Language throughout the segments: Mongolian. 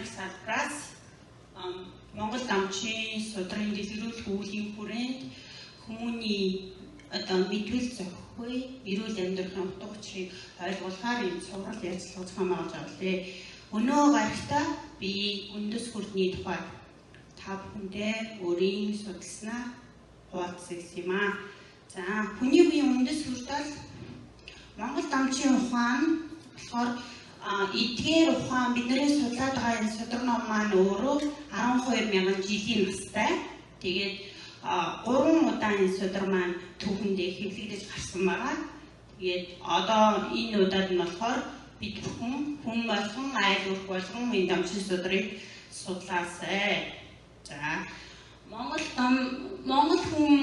их салбраас Монгол дамжийн судрын дэлгэрүүлэх үүргийн хүрээнд хүмүүний мэдвэл зохихгүй эрүүл амьдрахын утга учирыг ойлгуулахаар энэ сурал ярилцлага зохион байгуулж байгаа. Өнөө гарагтаа би үндэс хүрдний тухай та бүхэндээ өөрийн судалснаа хуваалцах юм аа. За хүний үеийн үндэс хүртэл Монгол дамжийн ухаан болохоор эдгээр ухаан бидний судлаад байгаа энэ судар ном маань өөрөө 12,000 жилийн настай. Тэгээд 3 удаа энэ судар маань түүхэндээ хэвлэгдэж гарсан байгаа. Тэгээд одоо энэ удаад нь болохоор бид хүн болгон айл өрх болгон энэ дамжийн судрыг судлаасай. За Монгол хүн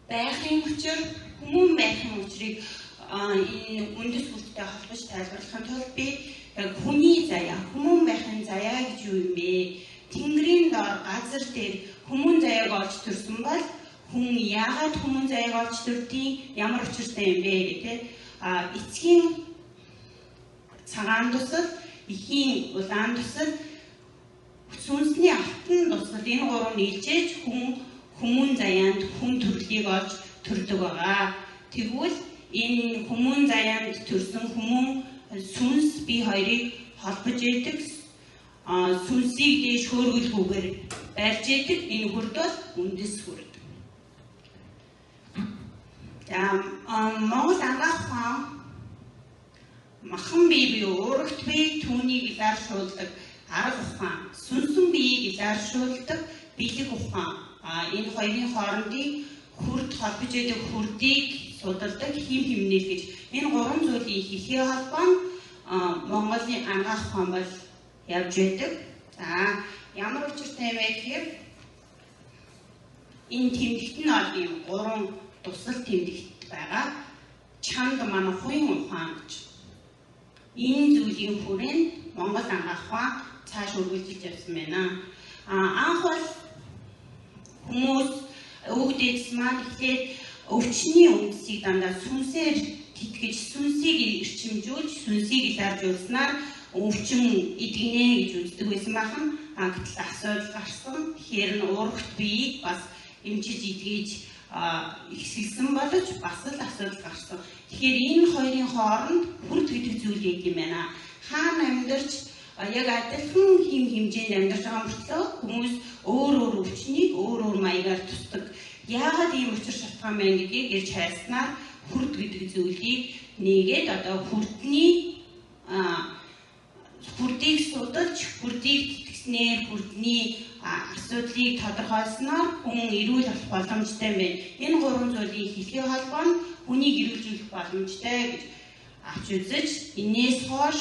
байхын учир хүмүүн байхын учрыг энэ үндэс хүрттэй холбож тайлбарлахын тулд би хүний заяа, хүмүүн байхын заяа гэж юу юм бэ? Тэнгэрийн дор газар дээр хүмүүн заяаг олж төрсөн бол хүн яагаад хүмүүн заяаг олж төрдгийг ямар учиртай юм бэ гэдэг. Эцгийн цагаан тусал, эхийн улаан тусал, сүнсний алтан тусал энэ гурав нийлжээж хүмүүн заяанд хүн төрлийг олж төрдөг байгаа. Тэгвэл энэ хүмүүн заяанд төрсөн хүмүүн сүнс бие хоёрыг холбож идэг, сүнсийг дээш хөөргөлгүйгээр барьж идэг энэ хүрд бол үндэс хүрд. За Монгол ангаах ухаан махан бие өөрөгт бие түүнийг илэршүүлдэг арга ухаан, сүнсэн биеийг илэршүүлдэг бэлэг ухаан. Энэ хоёрын хоорондын хүрд холбож идэг хүрдийг судалдаг хим химнэл гэж энэ гурван зүйлийн хэлхий холбоо нь Монголын ангаах ухаан бол явж байдаг. За ямар учиртай юм бэ гэхээр энэ тэмдэгт нь бол ийм 3 тусал тэмдэгт байгаа. Чанд манай хуйн ухаан гэж. Энэ зүйлийн хүрээнд Монгол ангаах ухаан цааш үргэлжлэж явсан байна. Анх бол хүмүүс өвгдөөс маань ихлээр өвчний үндэсийг дандаа сүнсээр тэтгэж, сүнсийг эрчимжүүлж, сүнсийг илэржүүлснээр өвчин эдгэнэ гэж үздэг байсан бахан. Гэтэл асуудал гарсан. Тэгэхээр нь урагт биеийг бас эмчиж эдгэж ихсэлсэн боловч бас л асуудал гарсан. Тэгэхээр энэ хоёрын хооронд хүрд гэдэг зүйл яг юм байна. Хаана амьдарч яг адилхан хим хэмжээнд амьдарч байгаа мөртлөө хүмүүс өөр өвчнийг өөр маягаар тусдаг. Яагаад ийм учир шалтгаан байна гэдгийг ярьж хайснаар хүрд гэдэг зүйлийг нэгээд одоо хүрдийг судалж, хүрдийг тэтгэснээр хүрдний асуудлыг тодорхойлсноор хүн эрүүл болох боломжтой байна. Энэ 3 зүйлийн хэлхий холбоо нь хүнийг эрүүлжүүлэх боломжтой гэж авч үзэж, энээс хойш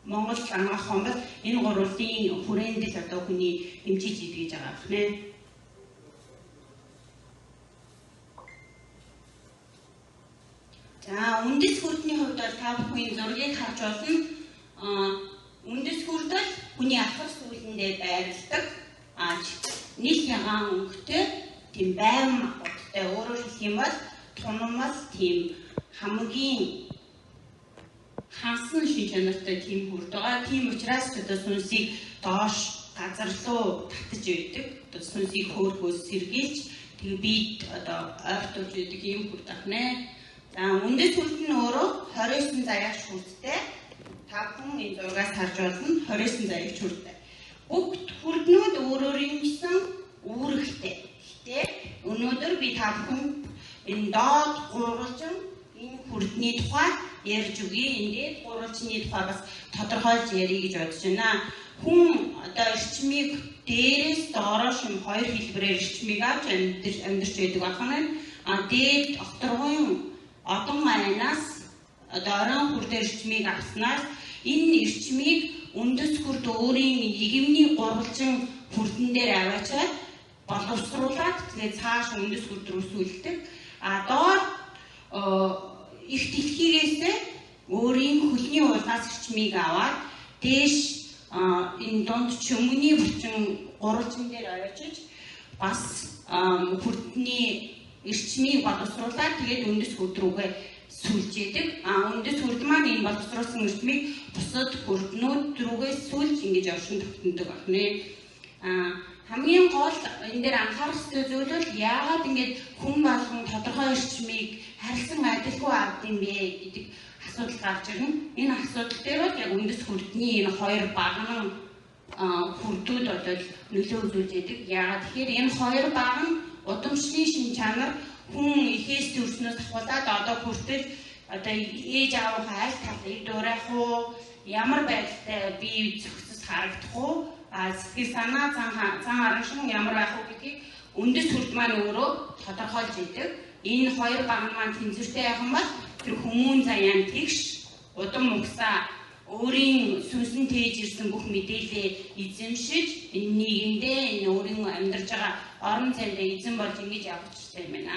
Монгол ангаах ухаан бол энэ 3-ын хүрээнд л одоо хүний эмчиж идэж байгаа юм нэ. За үндэс хүрдний хувьд бол та бүхэн зургийг харж болно. Үндэс хүрд бол хүний ахар сүүлэндээ байрладаг. Нийт ягаан өнгөтэй тийм байм махбодтой. Өөрөөр хэлэх юм бол тунамал тийм хамгийн хансан шин чанартай тийм хүрд байгаа. Тийм учраас одоо сүнсийг доош газар руу татаж өгдөг. Одоо сүнсийг хөөргөөс сэргийлж тэгээ бид одоо ойртуулж өгдөг юм хүрд ахнаа. За үндэс хүрд нь өөрөө 29 заяагч хүрдтэй. Та бүхэн энэ зургаас харж болно 29 заяагч хүрдтэй. Бүгд хүрднүүд өөрөөрийнсэн үүрэгтэй. Гэхдээ өнөөдөр би та бүхэнд энэ доод гурвалжин энэ хүрдний тухай ярьж өгье. Ингээд гурвалжны тухай бас тодорхойлж ярих гэж бодож байна. Хүн одоо эрчмийг дээрээс доорош юм 2 хэлбэрээр эрчмийг авч амьдарч байдаг байна. Дээд оторгойн одон айнаас одоо орон хүрдээр эрчмийг авснаас энэ эрчмийг үндэс хүрд өөрийн игэмний гурвалжин хүрдэн дээр аваачаад боловсруулаад тэгээд цааш үндэс хүрд рүү сүйлдэг. Доод их дэлхийгээсээ өөрийн хөлний уулаас эрчмийг аваад дээш энэ донд чөмгөний булчин гурвалжин дээр аваачиж бас хүрдний эрчмийг боловсруулаад тэгээд үндэс хүрд рүүгээ сүлж идэг. Үндэс хүрд маань энэ боловсруулсан эрчмийг бусад хүрднүүд рүүгээс сүлж ингэж оршин тогтнодог байна. Хамгийн гол энэ дээр анхаарах ёстой зүйл бол яагаад ингэж хүн болгон тодорхой эрчмийг харилцан адилгүй авдаг юм бэ гэдэг асуудал гарч ирнэ. Энэ асуудал дээр бол яг үндэс хүрдний энэ хоёр багнан хүрдүүд бол нөлөө үзүүлж идэг. Яагаад тэгэхээр энэ хоёр баг нь удамшны шин чанар хүн ихээс төрснөөс ахуулаад одоо хүртэл одоо ээж аавынхаа аль талыг дуурайх уу, ямар байдалтай бие зохицос харагдах уу, сэтгэл санаа зан араншин ямар байх уу гэдгийг үндэс хүрд маань өөрөө тодорхойлж идэг. Энэ хоёр баг маань тэнцвэртэй байх юм бол тэр хүмүүн заяан тэгш удам угсаа өөрийн сүнсэн тээж ирсэн бүх мэдээлэлээ эзэмшиж энэ нийгэмдээ энэ өөрийн амьдарч байгаа орон зайдаа эзэн болж ингэж явах хэрэгтэй юм байна.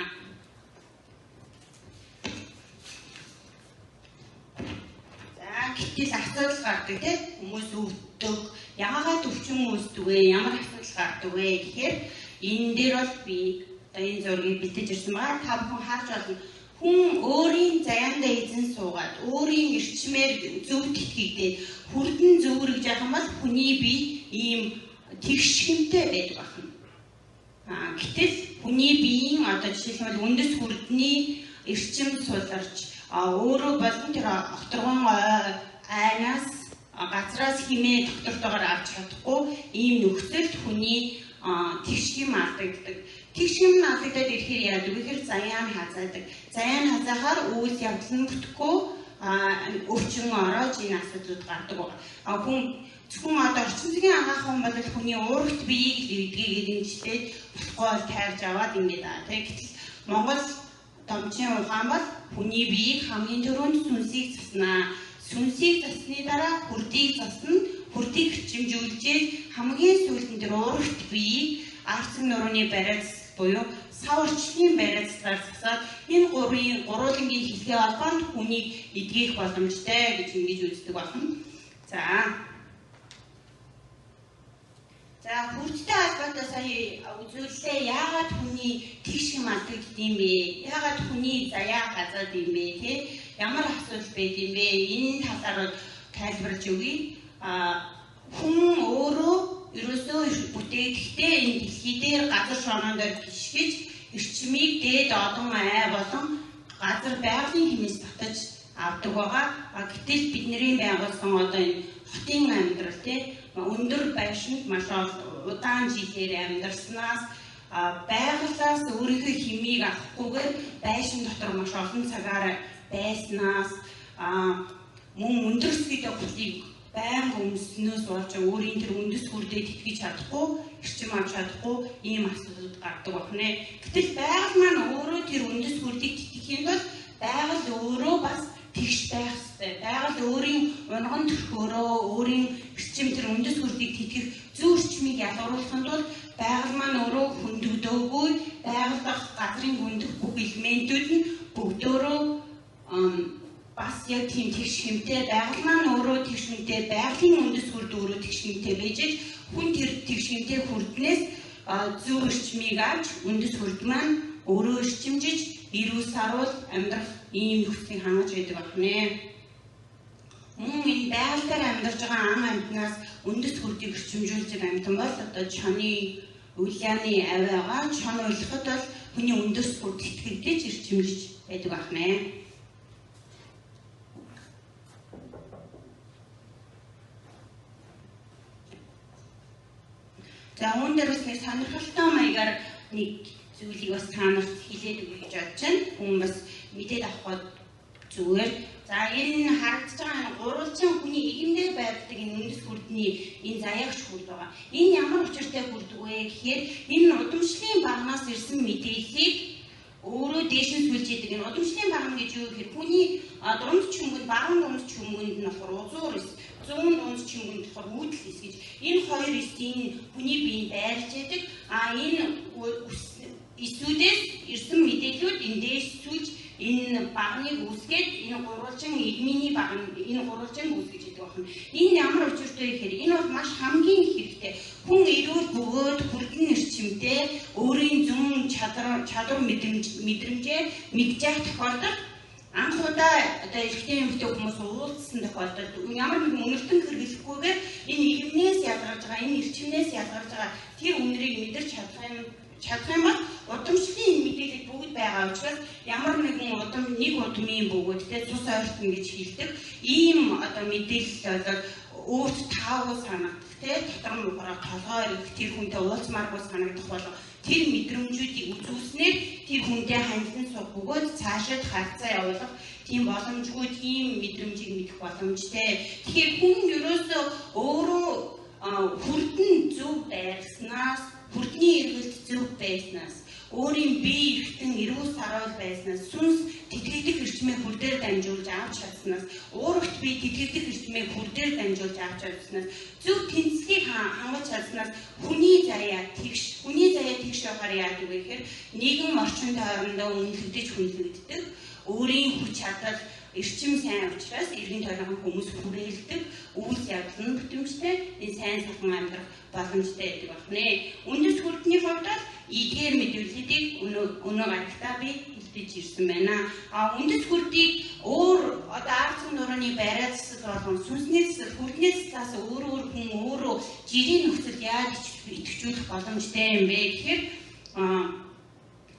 Гэтэл асуудал гардаг тийм хүмүүс өвддөг. Яагаад өвчин үүсдэг вэ? Ямар асуудал гардаг вэ гэхээр энэ дээр бол би одоо энэ зургийг бэлдэж ирсэн байгаа. Та бүхэн харж байна. Хүн өөрийн заяандаа эзэн суугаад өөрийн эрчмээр зөв тэтгэгдээд хүрдэн зөвөрөж явах юм бол хүний бие ийм тэгшхэмтэй байдаг байна. Гэтэл хүний биеийн одоо жишээлбэл үндэс хүрдний эрчим суларч өөрөө болон тэр огторгон айнаас газраас химээ доктортойгоор авч чадахгүй ийм нөхцөлд хүний тэгшхэм алдагддаг. Тэгшхэм алдагдаад ирэхээр яадаг вэ гэхээр заяан хазаадаг. Заяан хазаахаар үйл явдал нь бүтэхгүй өвчин ороод энэ асуудлууд гардаг байна. Хүн зөвхөн одоо орчин цагийн агаах хүн бол хүний уурагт биеийг эдгийг дэмжлээд болохгүй тайрж аваад ингэж гэтэл Монгол томчин ухаан бол хүний биеийг хамгийн түрүүнд сүнсийг заснаа. Сүнсийг засны дараа хүрдийг засна. Хүрдийг хэмжүүлжээ хамгийн сүүлд нь уурагт биеийг арцсан нурууны бариац буюу сав орчны бариацаар засаад энэ гурвуулангийн хэлхээ холбоонд хүнийг эдгэх боломжтой гэж ингэж үздэг байна. За хүрдтэй холбоотой сая үзүүллээ. Яагаад хүний тэгшхэм алдагддаг юм бэ? Яагаад хүний заяа газаад юм бэ? Тэ? Ямар асуудал байд юм бэ? Энэ талаар тайлбарж өгье. Хүн өөрөө ерөөсөө бүтээхдээ энэ дэлхий дээр газар шорондоор гიშгэж эрчмийг дээд одон ай болон газар байгалийн хэмээс татаж авдаг байгаа. Гэтэл бидний байгуулсан одоо энэ хотын амьдрал тийм өндөр байшинд маш удаан жилээр амьдарснаас байгалаас өөрийнхөө хэмийг авахгүйгээр байшин дотор маш олон цагаар байснаас мөн өндөр скидэ бүлийг байнга өмснөөс болж өөрийн тэр үндэс хүрдээ тэтгэж чадахгүй, эрчим авч чадахгүй ийм асуудал гардаг байна. Гэтэл байгаль маань өөрөө тэр үндэс хүрдийг тэтгэхийн тулд байгаль өөрөө бас тэгш байх ёстой. Байгаль өөрийн унган төрхөөрөө өөрийн эрчим тэр үндэс хүрдийг тэтгэх зөв эрчмийг ялгаруулахын тулд байгаль маань өөрөө хөндөгдөөгүй, байгаль дахь газрын хөндөх бүх элементүүд нь бүгдөө бас яг тийм тэгшхэмтэй байгаль маань өөрөө тэгшхэмтэй, байгалийн үндэс хүрд өөрөө тэгшхэмтэй байж хүн тэр тэгшхэмтэй хүрднээс зөв эрчмийг авч үндэс хүрд маань өөрөө эрчимжиж эрүүл саруул амьдрах ийм нөхцөлийг хангаж байдаг байна. Мөн энэ байгаль дээр амьдарч байгаа ан амьтнаас үндэс хүрдийг эрчимжүүлж амьтан бол одоо чоны үляаны авиагаа чон ойлгоход бол хүний үндэс хүрд итгэгдэж эрчимжиж байдаг байна. За үүн дээр бас нэг сонирхолтой маягаар нэг зүйлийг бас та нарт хэлээд өгье гэж бодож байна. Хүн бас мэдээд авах зүгээр. За энэ харагдаж байгаа энэ гурвалжин хүний игэмдээ байдаг энэ үндэс хүрдний энэ заяагч хүрд байгаа. Энэ ямар учиртай хүрдэг вэ гэхээр энэ удамшлын багнаас ирсэн мэдээллийг өөрөө дээш нь сүлж идэг. Энэ удамшлын багна гэж юу гэхээр хүний дунд чүмгэнд баган дунд чүмгэнд нь болохоор узуур эс, зүүн дунд чүмгэнд болохоор үүдэл эс гэж энэ хоёр эсийн хүний биеийг байрлаж идэг. Энэ эсүүдээс ирсэн мэдээллүүд энэ дээш сүлж энэ багныг үүсгээд энэ гурвалжин игминий багна энэ гурвалжин үүсгэж идэг байна. Энэ ямар учиртай гэхээр энэ бол маш хамгийн хэрэгтэй. Хүн эрүүл бөгөөд хүрдэн эрчимтэй өөрийн зүүн чадвар мэдрэмжээр мэдж явах тохиолдолд анх удаа одоо эрэгтэй эмэгтэй хүмүүс уулзсан тохиолдолд ямар нэгэн үнэртэн хэрэглэхгүйгээр энэ илэмнээс ялгарч байгаа, энэ эрчимнээс ялгарч байгаа тэр үнэрийг мэдэрч чадах юм бол удамшлын мэдээлэл бүгд байгаа учраас ямар нэгэн нэг удмын бөгөөд тэ цус ойртон гэж хэлдэг ийм одоо мэдээлэл одоо өөрт таагүй санагдах тэ дотор нь уграа толгой ирэх тэр хүнтэй уулзмааргүй санагдах болов тэр мэдрэмжүүдийг үзүүлснээр тэр хүнтэй хандлан сух бөгөөд цаашид харьцаа явуулах тийм боломжгүй тийм мэдрэмжийг мэдэх боломжтой. Тэгэхээр хүн ерөөсөө өөрөө хүрдэн зөв байснаас хүрдний эргэлт зөв байснаас өөрийн бие эрхтэн эрүүл саруул байснаас сүнс тэтгэгдэх эрчмээ хүрдээр дамжуулж авч чадснаас уурагт бие тэтгэгдэх эрчмээ хүрдээр дамжуулж авч чадснаас зөв тэнцлийг хангаж чадснаас хүний заяа тэгш явахаар яадаг вэ гэхээр нийгэм орчинд хоорондоо үнэлэгдэж хүндлэгддэг өөрийн хүч чадал эрчим сайн учраас эргэн тойрны хүмүүс хүрээлдэг үйл явдал нь бүтэмжтэй энэ сайн сайхан амьдрах боломжтой байдаг байна. Үндэс хүрдний хувьд эдгээр мэдүүлэлийг өнөө гарагтаа би хэлбэж ирсэн байна. Үндэс хүрдийг өөр одоо арц нурууны барай засал болгон сүнсний засал хүрдний заслаас өөр хүн өөрөө жирийн нөхцөл яаж идэвхжүүлэх боломжтой юм бэ гэхээр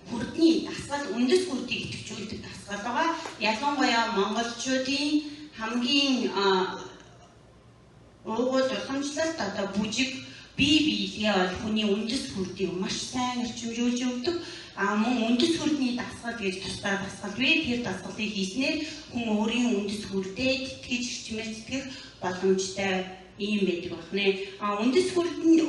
хүрдний дасгал үндэс хүрдийг идэвхжүүлдэг дасгал байгаа. Ялангуяа монголчуудын хамгийн уугуул уламжлалт одоо бүжиг бие биелгээ бол хүний үндэс хүрдийг маш сайн эрчимжүүлж өгдөг. Мөн үндэс хүрдний дасгал гэж тусдаа дасгал вэ? Тэр дасгалыг хийснээр хүн өөрийн үндэс хүрдээ тэтгэж эрчмээр тэтгэх боломжтой ийм байдаг байна. Үндэс хүрдний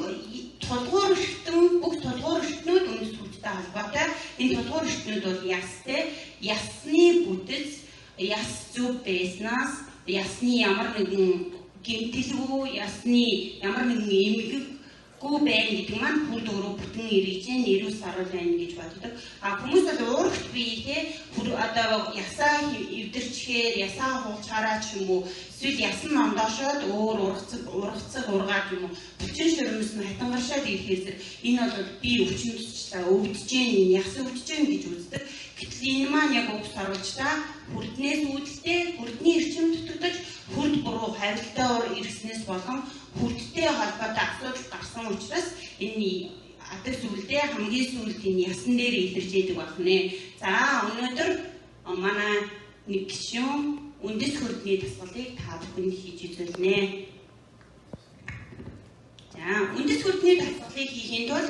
тулгуур эрхтэн бүх тулгуур эрхтнүүд үндэс хүрдтэй холбоотой. Энэ тулгуур эрхтнүүд бол ястай. Ясны бүтэц, яс зөв байснаас ясны ямар нэгэн гэмтэлгүй, ясны ямар нэгэн эмгэггүй байна гэдэг маань хүрд өөрөө бүтэн эргэжэн эрүүл саруул байна гэж боддог. Хүмүүс бол уурагт биетэй одоо ясаа эвдэрчгээр, ясаа хуучаараа ч юм уу эсвэл ясан номдоошоод өөр ургацаг ургаад юм уу бүчин шөрмөс нь хатангаршаад ирэхээс энэ бол бие өвчин тусчлаа өвдөж яс өвдөж гэж үздэг. Гэтэл энэ маань яг уг саруулжтаа хүрднээс үүдэлтэй хүрдний эрчим дутагдаж хүрд буруу харилцаа ирснээс болон хүрдтэй холбоотой асуудал гарсан учраас энэ адаг зүйлдээ хамгийн сүүлд энэ ясан дээр илэрж идэг байна. За өнөөдөр манай нэг гишүүн үндэс хүрдний дасгалыг та бүхэнд хийж үзүүлнэ. За үндэс хүрдний дасгалыг хийхэд бол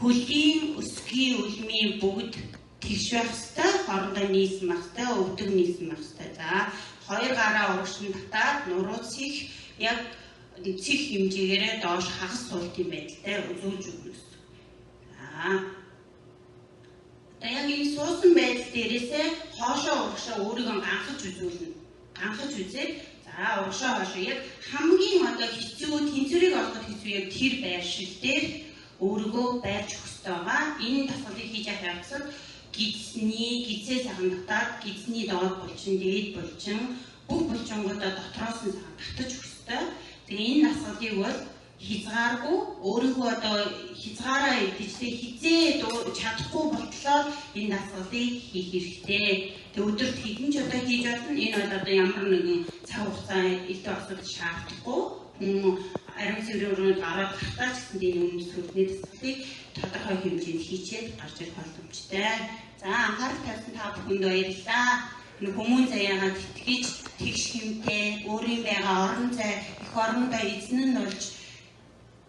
хөлийн өсгийн үлмийн бүгд тэгш байх ёстой, хоорондоо нийлсэн байх ёстой, өвдөг нийлсэн байх ёстой. За хоёр гараа урагшин татаад нурууцыг яг цэг хэмжээгээрээ доош хагас суулт юм байдалтай үзүүлж өгнө. За яг энэ суусан байдал дээрээсээ хоошоо урагшаа өөрийгөө ганхаж үзүүлнэ. Ганхаж үзээд за урагшаа хоошоо яг хамгийн одоо хэцүү тэнцвэрийг олоход хэцүү яг тэр байр шил дээр өөрийгөө байрч өгөх ёстой байгаа. Энэ дасгалыг хийж явах явцад гидсээ цагаан татаад гидсний доод булчин, дээд булчин бүх булчингуудаа дотроос нь цагаан татаж өгөх ёстой. Тэгээ энэ дасгалыг бол хязгааргүй өөрийнхөө одоо хязгаараа идчихээ хизээ чадахгүй болтлоо энэ дасгалыг хийх хэрэгтэй. Тэг өдөрт хэдэн ч удаа хийж болно. Энэ бол одоо ямар нэгэн цаг хугацаа илтээ асуудал шаардахгүй. Ариун цэврийн өрөөнд гараад гартаа ч гэсэн энэ үндэс хүрдний дасгалыг тодорхой хэмжээнд хийчихэд гарч ирэх боломжтой. За анхаарал тавьсан та бүхэнд баярлалаа. Хүмүүн заяагаад итгэж тэгш хэмтэй өөрийн байгаа орон зай их орондоо эзэн нь болж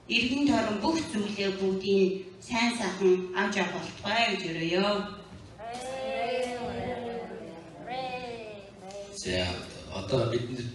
эргэн тойрон бүх зүйлээ бүгдийг сайн сайхан авч явах болтугай гэж өрөөё. За одоо бидэнд